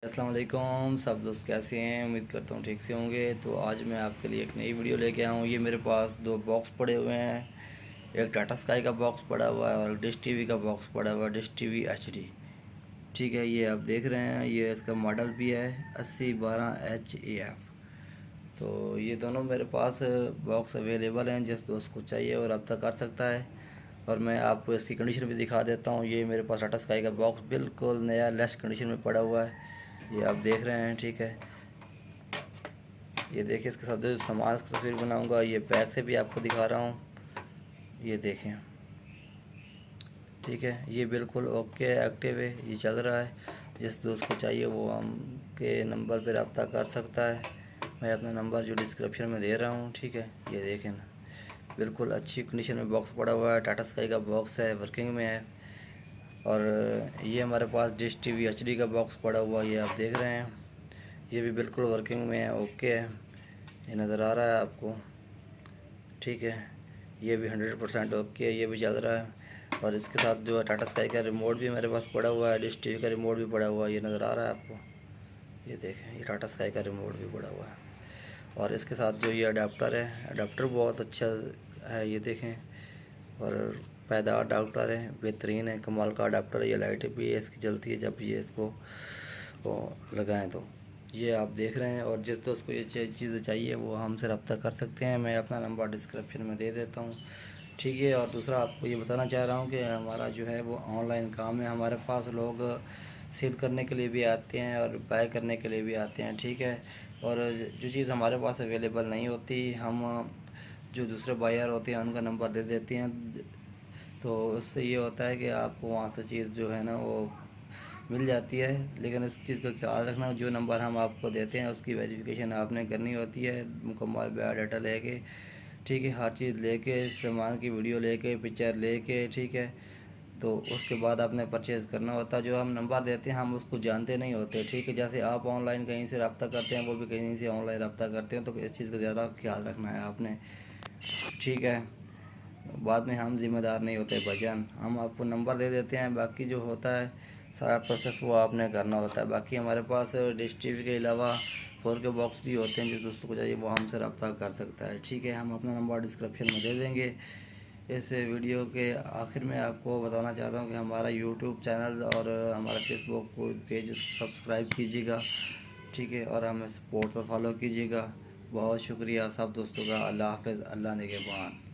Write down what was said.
अस्सलाम वालेकुम सब दोस्त कैसे हैं। उम्मीद करता हूँ ठीक से होंगे। तो आज मैं आपके लिए एक नई वीडियो लेके आया हूँ। ये मेरे पास दो बॉक्स पड़े हुए हैं। एक टाटा स्काई का बॉक्स पड़ा हुआ है और एक डिश टीवी का बॉक्स पड़ा हुआ है, डिश टीवी HD। ठीक है, ये आप देख रहे हैं, ये इसका मॉडल भी है 8012HAF। तो ये दोनों मेरे पास बॉक्स अवेलेबल हैं, जिस दोस्त को चाहिए और रब्ता कर सकता है। और मैं आपको इसकी कंडीशन भी दिखा देता हूँ। ये मेरे पास टाटा स्काई का बॉक्स बिल्कुल नया लेस कंडीशन में पड़ा हुआ है, ये आप देख रहे हैं। ठीक है, ये देखिए, इसके साथ जो सामान की तस्वीर बनाऊंगा, ये बैक से भी आपको दिखा रहा हूँ, ये देखें। ठीक है, ये बिल्कुल ओके एक्टिव है, ये चल रहा है। जिस दोस्त को चाहिए वो हम के नंबर पर रब्ता कर सकता है। मैं अपना नंबर जो डिस्क्रिप्शन में दे रहा हूँ। ठीक है, ये देखें ना, बिल्कुल अच्छी कंडीशन में बॉक्स पड़ा हुआ है। टाटा स्काई का बॉक्स है, वर्किंग में है। और ये हमारे पास डिश टीवी HD का बॉक्स पड़ा हुआ है, ये आप देख रहे हैं, ये भी बिल्कुल वर्किंग में है, ओके है, ये नज़र आ रहा है आपको। ठीक है, ये भी 100% ओके है, ये भी चल रहा है। और इसके साथ जो है टाटा स्काई का रिमोट भी मेरे पास पड़ा हुआ है, डिश टीवी का रिमोट भी पड़ा हुआ है, ये नज़र आ रहा है आपको। ये देखें, ये टाटा स्काई का रिमोट भी पड़ा हुआ है। और इसके साथ जो ये अडाप्टर है, अडाप्टर बहुत अच्छा है, ये देखें। और पायदार अडाप्टर है, बेहतरीन है, कमाल का अडाप्टर है। ये लाइट भी है इसकी जलती है जब ये इसको लगाएं तो। ये आप देख रहे हैं। और जिस दोस्त को ये चीज़ें चाहिए वो हमसे रब्ता कर सकते हैं। मैं अपना नंबर डिस्क्रिप्शन में दे देता हूँ। ठीक है, और दूसरा आपको ये बताना चाह रहा हूँ कि हमारा जो है वो ऑनलाइन काम है। हमारे पास लोग सेल करने के लिए भी आते हैं और बाय करने के लिए भी आते हैं। ठीक है, और जो चीज़ हमारे पास अवेलेबल नहीं होती, हम जो दूसरे बायर होते हैं उनका नंबर दे देते हैं। तो उससे ये होता है कि आपको वहाँ से चीज़ जो है ना वो मिल जाती है। लेकिन इस चीज़ का ख्याल रखना, जो नंबर हम आपको देते हैं उसकी वेरिफिकेशन आपने करनी होती है, मुकम्मल बायोडाटा लेके। ठीक है, हर चीज़ लेके, सामान की वीडियो लेके, पिक्चर लेके। ठीक है, तो उसके बाद आपने परचेज़ करना होता है। जो हम नंबर देते हैं हम उसको जानते नहीं होते। ठीक है, जैसे आप ऑनलाइन कहीं से रब्ता करते हैं, वो भी कहीं से ऑनलाइन रब्ता करते हैं, तो इस चीज़ का ज़्यादा ख्याल रखना है आपने। ठीक है, बाद में हम ज़िम्मेदार नहीं होते भाईजान, हम आपको नंबर दे देते हैं, बाकी जो होता है सारा प्रोसेस वो आपने करना होता है। बाकी हमारे पास डिश टीवी के अलावा 4K बॉक्स भी होते हैं, जिस दोस्तों को चाहिए वो हमसे रब्ता कर सकता है। ठीक है, हम अपना नंबर डिस्क्रिप्शन में दे देंगे। इस वीडियो के आखिर में आपको बताना चाहता हूँ कि हमारा यूट्यूब चैनल और हमारा फेसबुक पेज सब्सक्राइब कीजिएगा। ठीक है, और हमें सपोर्ट और फॉलो कीजिएगा। बहुत शुक्रिया सब दोस्तों का। अल्लाह हाफ़िज़, अल्लाह निगहबान।